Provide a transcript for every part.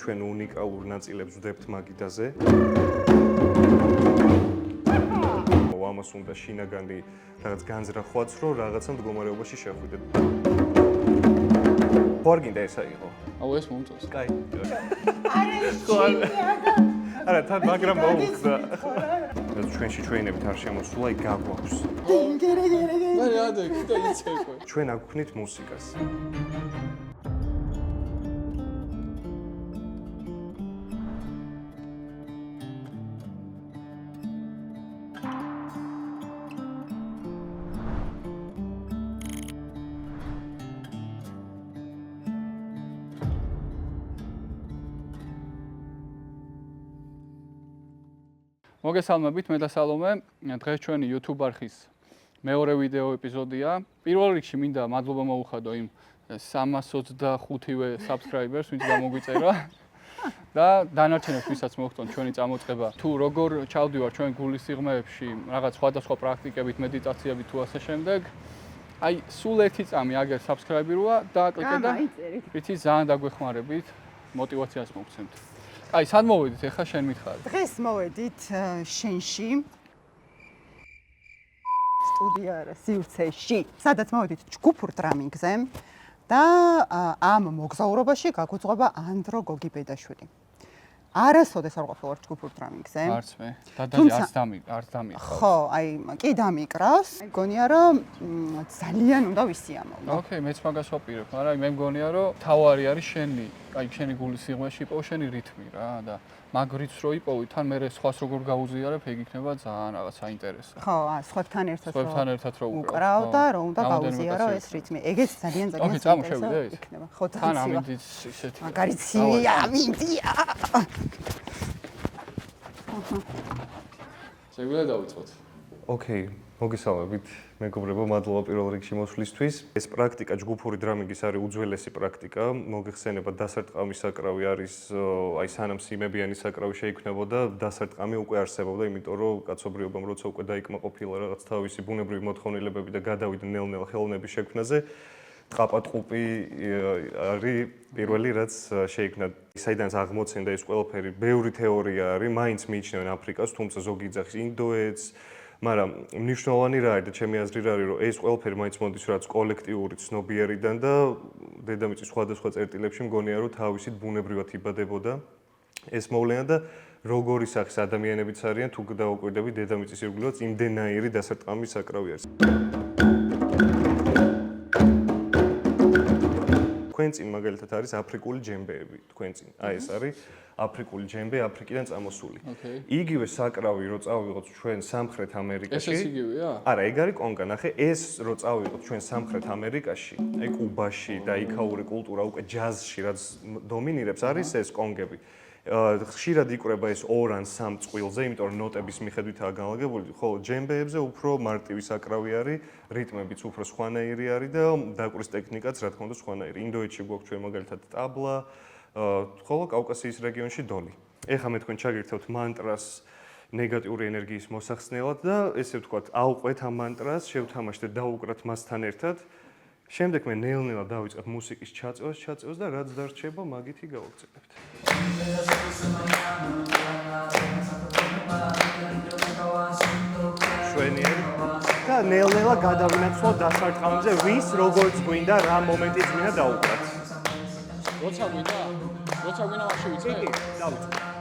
ჩვენ უნიკალურ ნაწილებს ვდებთ მაგიდაზე. ამას უნდა შინაგანი რაღაც განზრახვაც, რომ რაღაცა მდგომარეობაში შეხვიდეთ. ხوارგინდა ესა იყო. აუ ეს მომწონს. კაი. არა, თან მაგრამ მოუხდა. ჩვენში ჩვენებით არ შემოსულა, იქ გაგვაქვს. მე რადე, კიდე იცეკვე. ჩვენ აქ ვქნით მუსიკას. მოგესალმებით, მე და სალომე. დღეს ჩვენი YouTube არხის მეორე ვიდეო ეპიზოდია. პირველ რიგში მინდა მადლობა მოუხადო იმ 325-ვე subscribers, ვინც გამოგვიწერა. და დანარჩენებს, ვისაც მოხდონ ჩვენი წამოწყება. თუ როგორ ჩავდივარ ჩვენ გულის სიღრმეებში, რაღაც სხვადასხვა პრაქტიკებით, მედიტაციებით თუ ასე შემდეგ. აი, სულ ერთი წამი აგერ subscribe როა დააკლიკე და ვიცი ძალიან დაგვეხმარებით, мотивაციას მოგცემთ. აი, სად მოვედით? ეხლა შენ მითხარი. დღეს მოვედით შენში. სტუდია არა, სივრცეში. სადაც მოვედით ჯგუფურ დრამინგზე და ამ მოგზაურობაში გაგვიწყობა ანდრო გოგიბედაშვილი. არასოდეს არ ყოფილა ჯგუფურ დრამინგზე. არც მე. დადალი არც დამიყავს. ხო, აი, კი დამიკრავს. მგონია რომ ძალიან უნდა ვისიამოვნო. ოკეი, მეც მაგას ვაპირებ, მაგრამ მე მგონია რომ თავარი არის შენი, აი შენი გულის სიღრმეში იპოვო შენი რითმი რა და მაგ რითმს რო იპოვი, თან მე სხვას როგორ გაუზიარებ, ეგ იქნება ძალიან რაღაც საინტერესო. ხო, სხვებთან ერთად რო უკრავ და რომ უნდა გაუზიარო ეს რითმი. ეგეც ძალიან ოკეი, წამოშევიდე ეს. იქნება. ხო, თან ამინდით ისეთი. მაგარი ცივია, ამინდია. შეგვიძლია დავიწყოთ. ოკეი, მოგესალმებით. მეგობრებო, მადლობა პირველ რიგში მოსვლისთვის. ეს პრაქტიკა ჯგუფური დრამინგის არის უძველესი პრაქტიკა. მოგეხსენება დასარტყამის საკრავი არის, აი სანამ სიმებიანი საკრავი შეიქმნებოდა, დასარტყამი უკვე არსებობდა, იმიტომ რომ კაცობრიობამ როცა უკვე დაიკმაყოფილა რაღაც თავისი ბუნებრივი მოთხოვნილებები და გადავიდა ნელ-ნელა ხელოვნების შექმნაზე, ტყაპატყუპი არის პირველი რაც შეიქმნა. საიდანაც აღმოცენდა ეს ყველაფერი, ბევრი თეორია არის, მაინც მიიჩნევენ აფრიკას, თუმცა ზოგი იძახის ინდოეთს, მაგრამ მნიშვნელოვანი რა არის და ჩემი აზრი რა არის, რომ ეს ყველაფერი მაინც მოდის რაც კოლექტიური ცნობიერიდან და დედამიწის სხვადასხვა წერტილებში მგონია რომ თავისით ბუნებრივად იბადებოდა ეს მოვლენა და როგორი სახის ადამიანებიც არიან თუ დაუკვირდები დედამიწის ირგვლივაც იმდენაირი დასარტყამის საკრავი არის. თქვენ წინ მაგალითად არის აფრიკული ჯემბეები, თქვენ წინ. აი ეს არის აფრიკული ჯემბე, აფრიკიდან წამოსული. იგივე საკრავი რო წავიღოთ ჩვენ სამხრეთ ამერიკაში. ეს იგივეა? არა, ეგ არის კონკა, ნახე, ეს რო წავიღოთ ჩვენ სამხრეთ ამერიკაში, აი კუბაში და იქაური კულტურა უკვე ჯაზში რაც დომინირებს არის ეს კონგები. ხშირად იკვრება ეს 2 ან 3 წყვილზე, იმიტომ რომ ნოტების მიხედვითაა განლაგებული, ხოლო ჯემბეებზე უფრო მარტივი საკრავი არის, რიტმებიც უფრო სხვანაირი არის და დაკვრის ტექნიკაც რა თქმა უნდა სხვანაირი. ინდოეთში გვაქვს ჩვენ მაგალითად ტაბლა, ხოლო კავკასიის რეგიონში დოლი. ეხლა მე თქვენ ჩაგირთევთ მანტრას ნეგატიური ენერგიის მოსახსნელად და ესე ვთქვათ, აუყვეთ ამ მანტრას, შევთამაშეთ და დაუკრათ მასთან ერთად. შემდეგ მე ნელ-ნელა დავიწყებ მუსიკის ჩაწევას და რაც დარჩება, მაგითი გავაგზავნებთ. შვენიერი და ნელ-ნელა გადავინაცვლოთ დასარტყამზე, ვის როგორც გვინდა, რა მომენტიც გვინდა დაუკრათ. როცა გვინდა მაშინ ვიცი? კი, დავიწყოთ.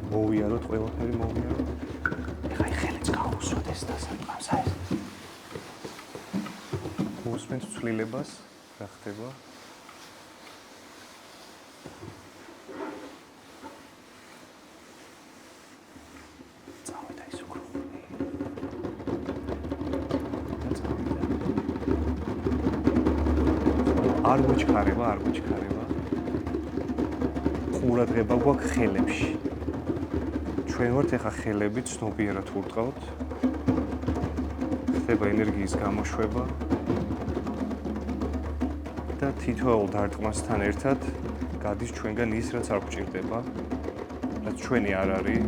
მოვიაროთ ყველაფერი მოვიაროთ. ეხა ხელიც გაუსვათ ეს დასარტყამს აი. გუსმენთ ცვლილებას რა ხდება? წავიდა ის უკრო. არ გვიჩქარება. ყურადღება გვაქვს ხელებში. ჩვენ ვართ ეხა ხელები ცნობიერად ვურტყავთ. ხდება ენერგიის გამოშვება და თითოეულ დარტყმასთან ერთად გადის ჩვენგან ის, რაც არ გვჭირდება, რაც ჩვენი არ არის,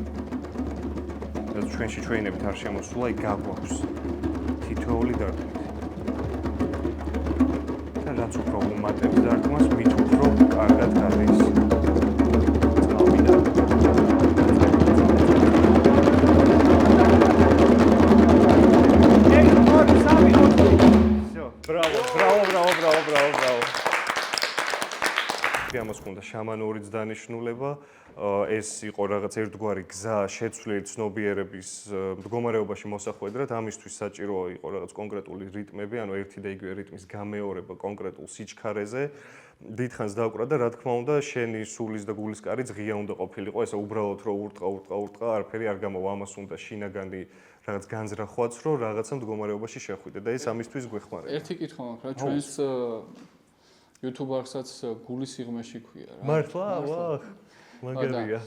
რაც ჩვენში ჩვენებით არ შემოსულა, იქ გაგვაქვს თითოეული დარტყმით. და რაც უფრო უმატებს დარტყმას, მით უფრო კარგად გადის. ამას უნდა შამანურიც დანიშნულება, ეს იყო რაღაც ერთგვარი გზა შეცვლილი ცნობიერების მდგომარეობაში მოსახვედრად, ამისთვის საჭირო იყო რაღაც კონკრეტული რიტმები, ანუ ერთი და იგივე რიტმის გამეორება კონკრეტულ სიჩქარეზე. დიდხანს დავკვრა და რა თქმა უნდა, შენი სულის და გულის კარიც ღია უნდა ყოფილიყო, ესე უბრალოდ რო ურტყა, არაფერი არ გამოვა, ამას უნდა შინაგანი რაღაც განზრახვაც, რომ რაღაცა მდგომარეობაში შეხვიდე და ეს ამისთვის გვეხმარება. ერთი კითხვა მაქვს რა, ჩვენს YouTube-არსაც გულის სიღმეში ქვია რა. მართლა? ვახ. მაგარია.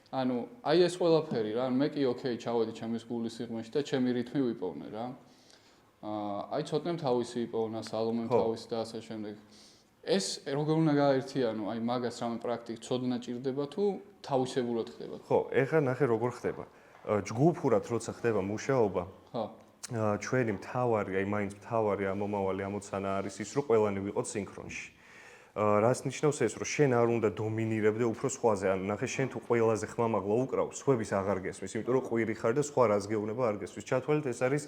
ანუ აი ეს ყველაფერი რა, მე კი ოკეი, ჩავედი ჩემის გულის სიღმეში და ჩემი რითმი ვიპოვნე რა. აი ცოტნემ თავისი იპოვნა, სალომემ თავისი და ასე შემდეგ. ეს როგორ უნდა გააერთიანო, აი მაგას რამე პრაქტიკ ცოდნა ჭირდება თუ თავისებურად ხდება? ხო, ეხლა ნახე როგორ ხდება. ჯგუფურად როცა ხდება მუშაობა, ხო. ჩვენი მთავარი, აი მაინც მთავარი ამომავალი ამოცანა არის ის, რომ ყველანი ვიყოთ სინქრონში. რას ნიშნავს ეს, რომ შენ არ უნდა დომინირებდე უფრო სხვაზე, ანუ ნახე შენ თუ ყველაზე ხმამაღლა უკრავ, სხვების აღარ გესმის, იმიტომ რომ ყვირი ხარ და სხვა რას გეუბნება არ გესმის. ჩათვალეთ, ეს არის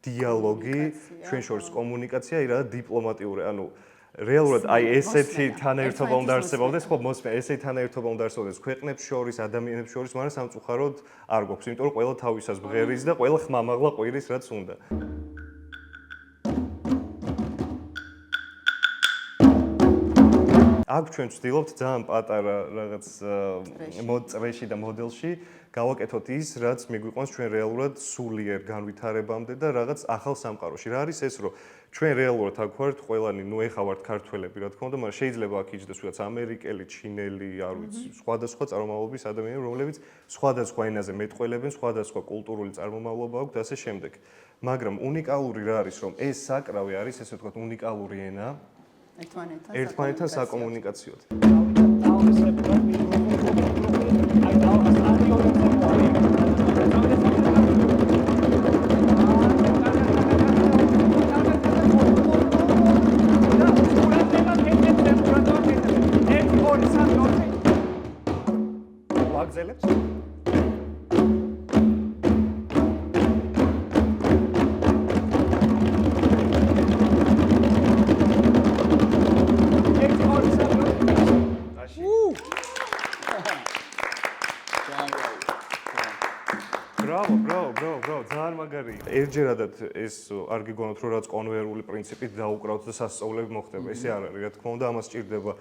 დიალოგი, ჩვენ შორის კომუნიკაცია, აი რა დიპლომატიური, ანუ რეალურად აი ესეთი თანაერთობა უნდა არსებობდეს, ხო, მოსმე, ესეთი თანაერთობა უნდა არსებობდეს ქვეყნებს შორის, ადამიანებს შორის, მაგრამ სამწუხაროდ არ გვაქვს, იმიტომ რომ ყველა თავისას ბღერის და ყველა ხმამაღლა ყვირის რაც უნდა. აქ ჩვენ ვცდილობთ ძალიან პატარა რაღაც წრეში და მოდელში გავაკეთოთ ის, რაც მიგვიყვანს ჩვენ რეალურად სულიერ განვითარებამდე და რაღაც ახალ სამყაროში. რა არის ეს, რომ ჩვენ რეალურად აქ ვართ ყველანი, ნუ ეხა ვართ ქართველები, რა თქმა უნდა, მაგრამ შეიძლება აქ იჯდეს ვიღაც ამერიკელი, ჩინელი, არ ვიცი, სხვადასხვა წარმომავლობის ადამიანები, რომლებიც სხვადასხვა ენაზე მეტყველებენ, სხვადასხვა კულტურული წარმომავლობა აქვთ და ასე შემდეგ. მაგრამ უნიკალური რა არის, რომ ეს საკრავი არის, ესე ვთქვათ, უნიკალური ენა ერთმანეთთან საკომუნიკაციოდ. ვაგზელებს? ბრავო, ძალიან მაგარია. ერთჯერადად ეს არ გიგონოთ, რომ რაც კონვერული პრინციპით დაუკრავთ და სასწაულები მოხდება. ესე არ არის, რა თქმა უნდა, ამას ჭირდება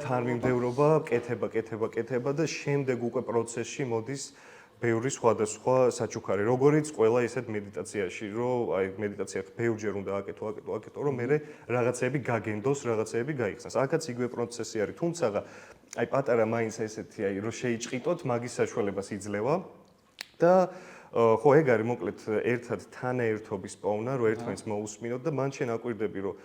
თანმიმდევრობა, კეთება და შემდეგ უკვე პროცესში მოდის ბევრი სხვადასხვა საჩუქარი. როგორიც ყველა ისეთ მედიტაციაში, რომ აი მედიტაცია ბევრჯერ უნდა აკეთო, რომ მე რაღაცეები გაგენდოს, რაღაცეები გაიხსნას. აქაც იგივე პროცესი არის, თუმცა აი პატარა მაინც ესეთი აი რომ შეიჭყიტოთ, მაგის საშუალებას იძლევა. და ხო ეგ არის მოკლედ ერთად თანაერთობის პოვნა, რომ ერთმანეთს მოусმინოთ და მან შენ აკვირდები, რომ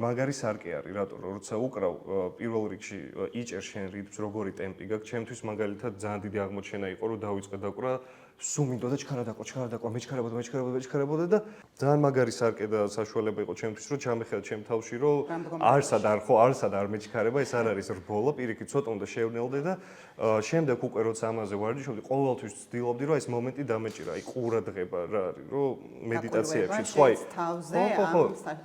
მაგარი სარკე არის, რატომ როცა უკრავ პირველ რიგში იჭერ შენ რიტმს, როგორი ტემპი გაქვს, ჩემთვის მაგალითად ძალიან დიდი აღმოჩენა იყო, რომ დავიწყე დაკვრა, სულ მინდოდა ჩქარა, მეჩქარებოდა და ძალიან მაგარი სარკე და საშუალება იყო ჩემთვის, რომ ჩამეხედა ჩემ თავში, რომ არსად არ მეჩქარება, ეს არ არის რბოლა, პირიქით ცოტა უნდა შევნელდე და შემდეგ უკვე როცა ამაზე ვარჯიშობდი, ყოველთვის ვცდილობდი, რომ ეს მომენტი დამეჭირა, აი ყურადღება რა არის, რომ მედიტაციებში სხვა თავზე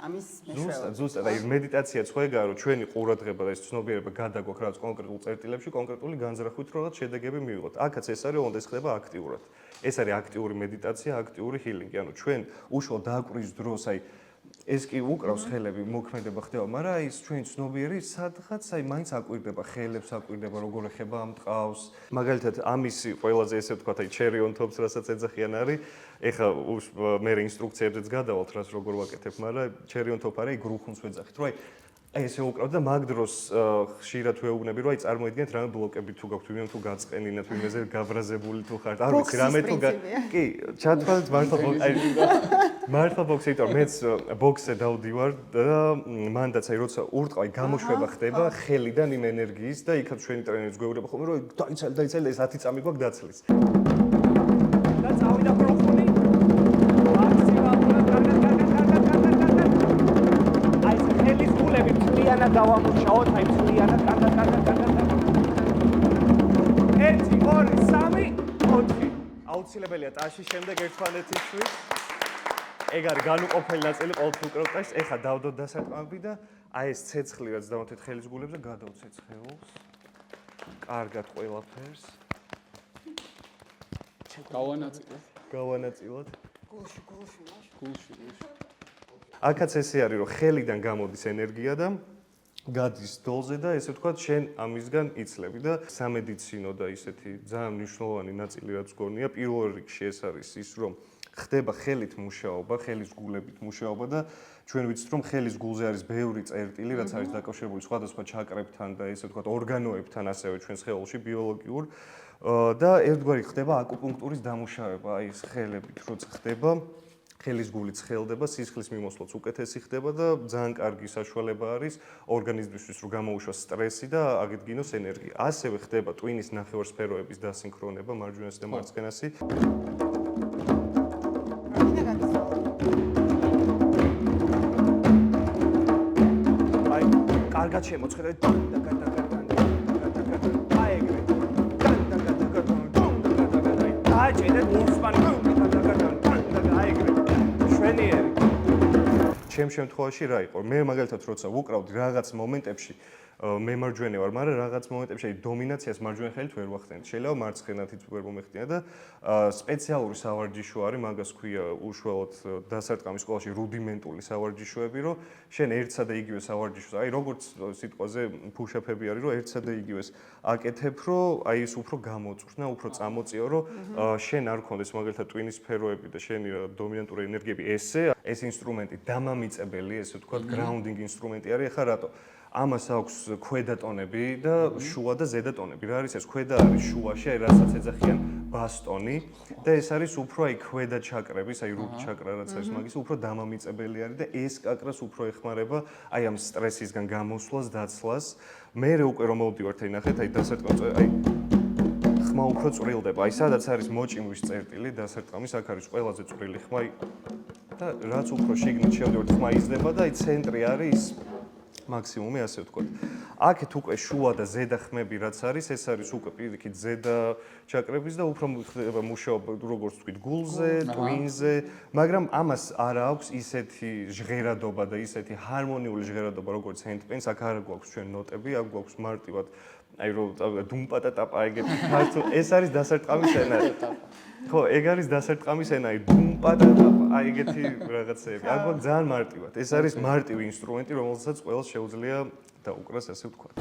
ამის ზუსტად აი მედიტაციაც ხო ეგაა რომ ჩვენი ყურადღება და ეს ცნობიერება გადაგვაქვს რაღაც კონკრეტულ წერტილებში კონკრეტული განზრახვით რომ რაღაც შედეგები მივიღოთ. აქაც ეს არის ოღონდ ეს ხდება აქტიურად. ეს არის აქტიური მედიტაცია, აქტიური ჰილინგი. ანუ ჩვენ უშუალოდ დაკვრის დროს აი ეს კი უკრავს ხელები, მოქმედება ხდება, მაგრამ აი ეს ჩვენი ცნობიერი სადღაც აი მაინც აკვირდება ხელებს, აკვირდება როგორ ეხება ამ ტყავს. მაგალითად ამისი ყველაზე ესე ვთქვათ აი cherry on top-ს რასაც ეძახიან არის. ეხა მე ინსტრუქციებზეც გადავალთ რას როგორ ვაკეთებ, მაგრამ cherry on top არის გრუხუნს ვეძახით, რომ აი ესე უკრავთ და მაგ დროს ხშირად ვეუბნები რომ აი წარმოიდგინეთ რამე ბლოკები თუ გაქვთ ვინმე თუ გაწყენინათ ვინმეზე გაბრაზებული თუ ხართ არ ვიცი რამე თუ კი ჩათვალეთ მართლა ბოქსი იმიტომ მეც ბოქსზე დავდივარ და მანდაც აი როცა ურტყავი გამოშვება ხდება ხელიდან იმ ენერგიის და იქაც ჩვენი ტრენერიც გვეუბნება ხოლმე რომ დაიცალ ეს 10 წამი გვაქვს დაცლის და წავიდა პროფუნი Juliana დავამუშაოთ, აი Juliana კარგად. 1 2 3 4 აუცილებელია ტაში შემდეგ ერთმანეთისთვის ეგ არის განუყოფელი ნაწილი ყოველთვის უკრავ ტაშს ეხა დავდოთ დასარტყამები და აი ეს ცეცხლი რაც დავთეთ ხელის გულებზე გადავცეთ ხელს კარგად ყველაფერს გავანაწილოთ გულში აქაც ესე არის რომ ხელიდან გამოდის ენერგია და გადის დოლზე და ესე ვთქვათ შენ ამისგან იცლები და სამედიცინო და ისეთი ძალიან მნიშვნელოვანი ნაწილი რაც გონია პირველ რიგში ეს არის ის რომ ხდება ხელით მუშაობა, ხელის გულებით მუშაობა და ჩვენ ვიცით რომ ხელის გულზე არის ბევრი წერტილი რაც არის დაკავშირებული სხვადასხვა ჩაკრებთან და ესე ვთქვათ ორგანოებთან ასევე ჩვენს სხეულში ბიოლოგიურ და ერთგვარი ხდება აკუპუნქტურის დამუშავება აი ეს ხელებით როცა ხდება ხელის გულით ცხელდება, სისხლის მიმოსვლაც უკეთესი ხდება და ძალიან კარგი საშუალება არის ორგანიზმისთვის რომ გამოუშვას სტრესი და აგედგინოს ენერგია. ასევე ხდება ტვინის ნახევარსფეროების დასინქრონება მარჯვენასი და მარცხენასი. აი, კარგად შემოწხედეთ და აი ეგრე. დააჭერეთ ურსმანი ჩემ შემთხვევაში რა იყო? მე მაგალითად როცა ვუკრავდი რაღაც მომენტებში მემარჯვენე ვარ, მაგრამ რაღაც მომენტებში აი დომინაციას მარჯვენა ხელით ვერ ვახდენთ. შეიძლება მარცხენათიც ვერ მომეხდინა და სპეციალური სავარჯიშო არის, მაგას ქვია უშუალოდ დასარტყამის სკოლაში რუდიმენტული სავარჯიშოები, რომ შენ ერთსა და იგივე სავარჯიშოს, აი როგორც სიტყვაზე ფუშაპები არის, რომ ერთსა და იგივეს აკეთებ, რომ აი ეს უფრო გამოწვრთნა, უფრო წამოწიო, რომ შენ არ გქონდეს მაგალითად ტვინის სფეროები და შენი დომინანტური ენერგიები ეს ინსტრუმენტი დამამიწებელი, ესე ვთქვათ, გრაუნდინგ ინსტრუმენტი არის, ახლა რატო? ამას აქვს ქვედა ტონები და შუა და ზედა ტონები. რა არის ეს? ქვედა არის შუაში, აი რასაც ეძახიან ბასტონი და ეს არის უფრო აი ქვედა ჩაკრების, აი რუთ ჩაკრა რაც არის მაგის, უფრო დამამიწებელი არის და ეს კაკრას უფრო ეხმარება აი ამ სტრესისგან გამოსვლას, დაცლას. მე უკვე რომ მოვდივართ, აი ნახეთ, აი დასარტყამს, აი ხმა უფრო წვრილდება. აი სადაც არის მოჭიმვის წერტილი, დასარტყამის აქ არის ყველაზე წვრილი ხმა და რაც უფრო შიგნით შევდივართ, ხმა იზრდება და აი ცენტრი არის მაქსიმუმი ასე ვთქვათ. აქეთ უკვე შუა და ზედა ხმები რაც არის, ეს არის უკვე პირიქით ზედა ჩაკრების და უფრო ხდება მუშაობა როგორც ვთქვით გულზე, ტვინზე, მაგრამ ამას არ აქვს ისეთი ჟღერადობა და ისეთი ჰარმონიული ჟღერადობა როგორც ჰენდპენს, აქ არ გვაქვს ჩვენ ნოტები, აქ გვაქვს მარტივად აი რომ დუმპატა ტაპა ეგეთი ქართულ ეს არის დასარტყამის ენა. ხო, ეგ არის დასარტყამის ენა, აი დუმპატა ტაპა აი ეგეთი რაღაცეები. აქ გვაქვს ძალიან მარტივად. ეს არის მარტივი ინსტრუმენტი, რომელსაც ყველას შეუძლია დაუკრას, ასე ვთქვათ.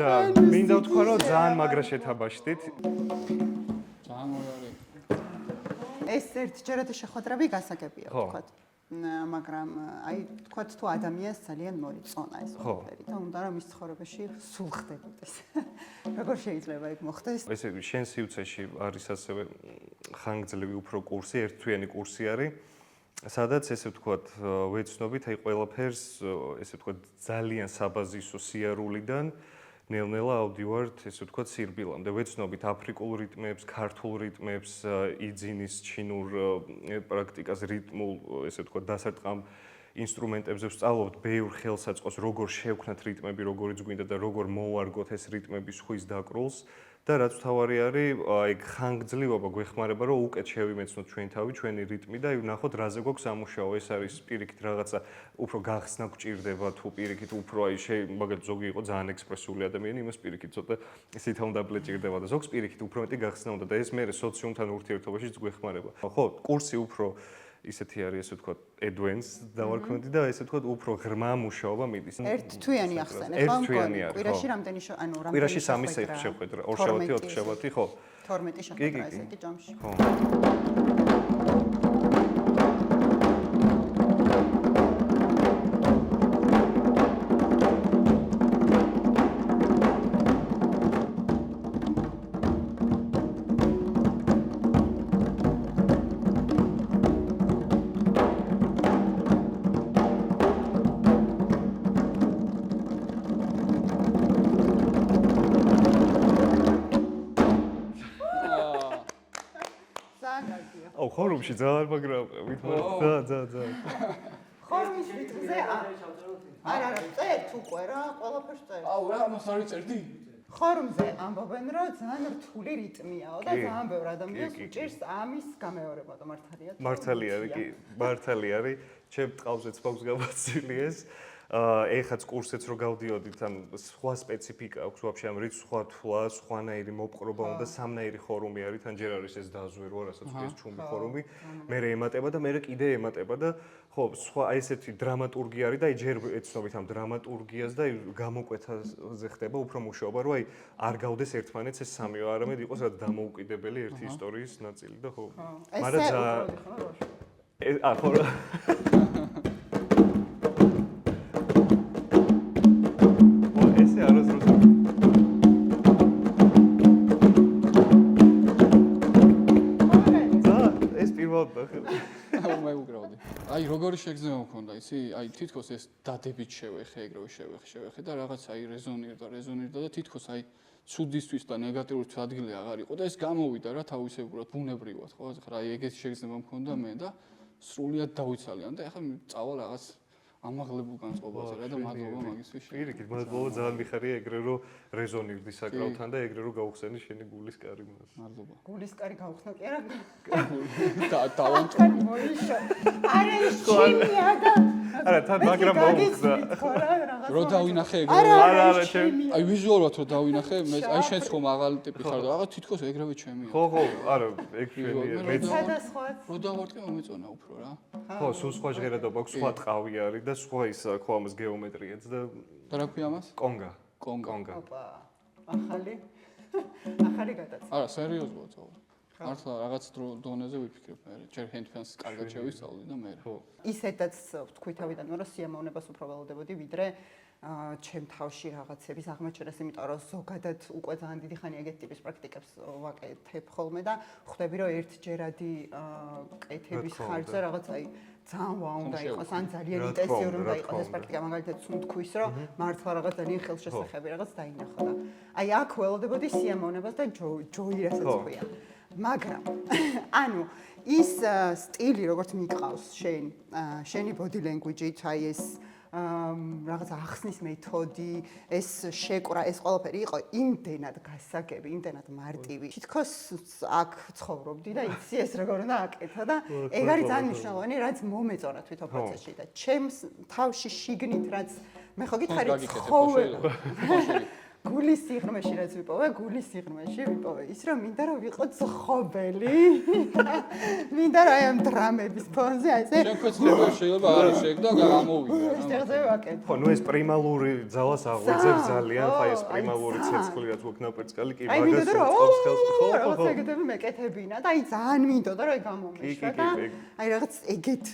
და მინდა ვთქვა რომ ძალიან მაგრა შეთაბაშდით. ძალიან ωραία. ეს ერთჯერადი შეხვედრები გასაგებია ვთქვათ. მაგრამ აი ვთქვათ თუ ადამიანს ძალიან მოიწონა ეს ყველაფერი და უნდა რომ მის ცხოვრებაში სულ ხდებოდეს. როგორ შეიძლება ეგ მოხდეს? ესე იგი შენ სიუცეში არის ასევე ხანგრძლივი უფრო კურსი, ერთთვიანი კურსი არის. სადაც ესე ვთქვათ, ვეცნობით აი ყველაფერს ესე ვთქვათ ძალიან საბაზისო სიარულიდან ნელ-ნელა ავდივართ ესე ვთქვათ სირბილამდე. ვეცნობით აფრიკულ რიტმებს, ქართულ რიტმებს, იძინის ჩინურ პრაქტიკას, რიტმულ ესე ვთქვათ დასარტყამ ინსტრუმენტებზე ვსწავლობთ ბევრ ხელსაწყოს, როგორ შევქმნათ რიტმები, როგორიც გვინდა და როგორ მოვარგოთ ეს რიტმები სხვის დაკრულს. და რაც თავარი არის, აი ხანგრძლივობა გვეხმარება, რომ უკეთ შევიმეცნოთ ჩვენ თავი, ჩვენი რიტმი და ვნახოთ რაზე გვაქვს სამუშაო. ეს არის პირიქით რაღაცა უფრო გახსნა გვჭირდება, თუ პირიქით უფრო აი მაგალითად ზოგი იყო ძალიან ექსპრესიული ადამიანი, იმას პირიქით ცოტა სითამდაბლე ჭირდება და ზოგს პირიქით უფრო მეტი გახსნა უნდა და ეს მე სოციუმთან ურთიერთობაშიც გვეხმარება. ხო, კურსი უფრო ისეთი არის, ესე ვთქვათ, advanced დავარქმევდი და ესე ვთქვათ, უფრო ღრმა მუშაობა მიდის. ერთთვიანი ახსენე, ხო? ერთთვიანი არის, ხო. კვირაში რამდენი ანუ რამდენი კვირაში 3 შეხვედრა, 2 შაბათი, 4 შაბათი, ხო. 12 შეხვედრა ესე კი ჯამში. ხო. აუ ხორუმში ძალიან მაგრამ ვითმართ და ხორმის რიტმზე არა წერთ უკვე რა ყველაფერს წერთ აუ რა მას არ წერდი ხორმზე ამბობენ რომ ძალიან რთული რიტმიაო და ძალიან ბევრ ადამიანს უჭირს ამის გამეორება და მართალია მართალი არის კი მართალი არის ჩემ ტყავზეც მაქვს გამოცილი ეს ეხაც კურსეც რო გავდიოდით ამ სხვა სპეციფიკა აქვს ვაფშე ამ რით სხვა თვლა სხვანაირი მოპყრობა უნდა სამნაირი ხორუმი არის თან ჯერ არის ეს დაზვერვა რასაც ეს ჩუმი ხორუმი მე ემატება და მე კიდე ემატება და ხო სხვა აი ესეთი დრამატურგი არის და აი ჯერ ეცნობით ამ დრამატურგიას და აი გამოკვეთაზე ხდება უფრო მუშაობა რომ აი არ გავდეს ერთმანეთს ეს სამიო არამედ იყოს რაც დამოუკიდებელი ერთი ისტორიის ნაწილი და ხო მაგრამ ძალიან ხო აი როგორი შეგრძნება მქონდა ისი აი თითქოს ეს დადებით შევეხე ეგრევე შევეხე და რაღაც აი რეზონირდა და თითქოს აი ცუდისთვის და ნეგატიურისთვის ადგილი აღარ იყო და ეს გამოვიდა რა თავისებურად ბუნებრივად ხო რა ეგეთი შეგრძნება მქონდა მე და სრულიად დავიცალიან და ეხლა წავალ რაღაც ამაღლებულ განწყობაზე რა და მადლობა მაგისთვის პირიქით მადლობა ძალიან მიხარია ეგრე რომ რეზონირდი საკრავთან და ეგრე რომ გავხსენი შენი გულის კარი მას მადლობა გულის კარი გავხსნა კი არა დავანტონი მოიშო არა შიმია და არა თან მაგრამ მოუხდა რო დავინახე ეგრე არა ჩემ აი ვიზუალურად რო დავინახე მე აი შენც ხომ აღალი ტიპი ხარ და რაღაც თითქოს ეგრევე ჩემია ხო არა ეგ ჩვენია მეც სადასხვა რო დავარტყე მომეწონა უფრო რა ხო სულ სხვა ჟღერადობა აქვს სხვა ტყავი არის და სხვა ის ხო ამას გეომეტრიაც და რა ქვია ამას კონგა ოპა ახალი გადაცემა არა სერიოზულად წავალ მართლა რაღაც დონეზე ვიფიქრებ მე ჯერ ჰენდფენს კარგად შევისწავლდი და მე ხო ისედაც ვთქვი თავიდანვე რომ სიამოვნებას უფრო ველოდებოდი ვიდრე ჩემ თავში რაღაცების აღმოჩენას იმიტომ რომ ზოგადად უკვე ძალიან დიდი ხანი ეგეთ ტიპის პრაქტიკებს ვაკეთებ ხოლმე და ხვდები რომ ერთჯერადი კეთების ხარჯზე რაღაც აი ძალიან ვა უნდა იყოს ან ძალიან ინტენსიური უნდა იყოს ეს პრაქტიკა მაგალითად თქვის რომ მართლა რაღაც ძალიან ხელშესახები რაღაც დაინახა და აი აქ ველოდებოდი სიამოვნებას და ჯოი რასაც ქვია მაგრამ ანუ ის სტილი როგორც მიყავს შენი body language-ით აი ეს რაღაც ახსნის მეთოდი ეს შეკვრა ეს ყველაფერი იყო იმდენად გასაგები იმდენად მარტივი თითქოს აქ ცხოვრობდი და იცი ეს როგორ უნდა აკეთო და ეგ არის ძალიან მნიშვნელოვანი რაც მომეწონა თვითონ პროცესში და ჩემს თავში შიგნით რაც მე ხო გითხარი გულის სიღრმეში რაც ვიპოვე, გულის სიღრმეში ვიპოვე ის რომ მინდა რომ ვიყო ძღობელი. მინდა რომ აი ამ დრამების ფონზე აი ეს შეკვეცდება შეიძლება არის შეგდა გამოვიდა. შეგდება ვაკეთე. ხო, ნუ ეს პრიმალური ძალას აღვიძებს ძალიან, ხაი ეს პრიმალური ცეცხლი რაც გვაქვს ნაპერწკალი კი მაგას უწყობს ხელს. ხო, ხო, ეგეთები მეკეთებინა და აი ძალიან მინდოდა რომ ეგ გამომეშვა და აი რაღაც ეგეთ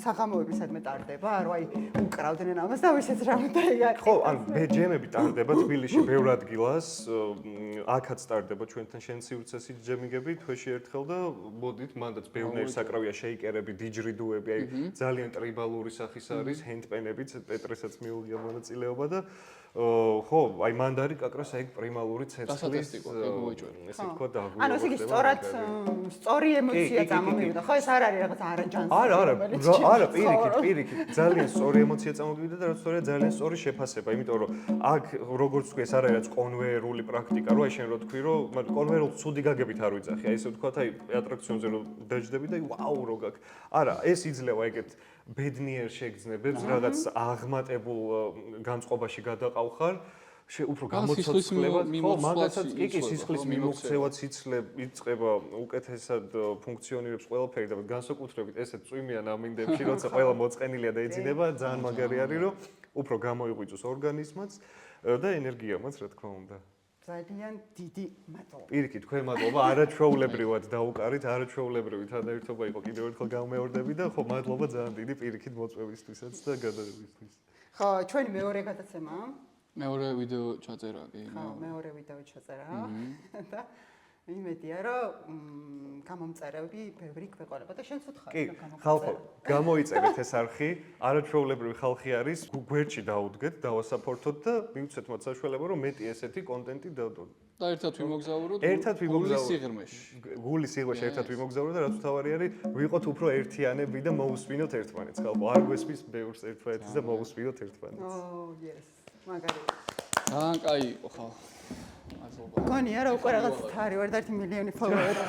საღამოები სადმე ტარდება, რომ აი უკრავდნენ ამას და ვისაც რა უნდა ეგ. ხო, ან მე ჯემები ტარდება თბილისში ბევრ ადგილას აქაც სტარდება ჩვენთან შენ სივრცე ჯემიგები თვეში ერთხელ და მოდით მანდაც ბევრნაირი საკრავია შეიკერები, დიჯრიდუები, აი ძალიან ტრიბალური სახის არის, ჰენდპენებიც, პეტრესაც მიუღია მონაწილეობა და ხო, აი მანდარი კაკრას აი პრიმალური ცეცხლის ესე თქვა დაგვიწყდა. ანუ ესე იგი სწორად სწორი ემოცია წამომივიდა. ხო, ეს არ არის რაღაც არაჯანსაღი. არა, პირიქით, ძალიან სწორი ემოცია წამომივიდა და რაც სწორია ძალიან სწორი შეფასება, იმიტომ რომ აქ როგორც თქვი, ეს არ არის რაც კონვეიერული პრაქტიკა, რომ აი შენ რო თქვი, რომ კონვეიერულ ცუდი გაგებით არ ვიძახი. აი ესე ვთქვა, აი ატრაქციონზე რო დაждები და ვაუ რო გაქვს. არა, ეს იძლევა ეგეთ ბედნიერ შეგრძნებებს რაღაც აღმატებულ განწყობაში გადაყავხარ. უფრო გამოცოცხლება, ხო, მაგასაც კი სისხლის მიმოქცევაც იწყება უკეთესად ფუნქციონირებს ყველაფერი და განსაკუთრებით ესეთ წვიმიან ამინდებში, როცა ყველა მოწყენილია და ეძინება, ძალიან მაგარი არის, რომ უფრო გამოიღვიძოს ორგანიზმაც და ენერგიამაც, რა თქმა უნდა. ძალიან დიდი მადლობა. პირიქით, თქვენ მადლობა, არაჩვეულებრივად დაუკარით, არაჩვეულებრივი თანაერთობა იყო კიდევ ერთხელ გამეორდები და ხო, მადლობა ძალიან დიდი პირიქით მოწვევისთვისაც და გადაღებისთვის. ხო, ჩვენი მეორე გადაცემა. მეორე ვიდეო ჩაწერა კი. ხო, მეორე ვიდეო ჩაწერა და იმედია, რომ გამომწერები ბევრი გვეყოლება და შენც უთხარ. კი, ხალხო, გამოიწერეთ ეს არხი, არაჩვეულებრივი ხალხი არის, გვერდში დაუდგეთ, დავასაპორტოთ და მივცეთ მათ საშუალება, რომ მეტი ესეთი კონტენტი დავდოთ. და ერთად ვიმოგზაუროთ. გულის სიღრმეში. გულის სიღრმეში ერთად ვიმოგზაუროთ და რაც თავარი არის, ვიყოთ უფრო ერთიანები და მოусვინოთ ერთმანეთს. ხალხო, არ გვესმის ბევრს ერთმანეთს და მოусვინოთ ერთმანეთს. yes. მაგარი. ძალიან კაი იყო ხო. მადლობა. გონია რა უკვე რაღაც თარი ვარ და 1 მილიონი ფოლოვერი.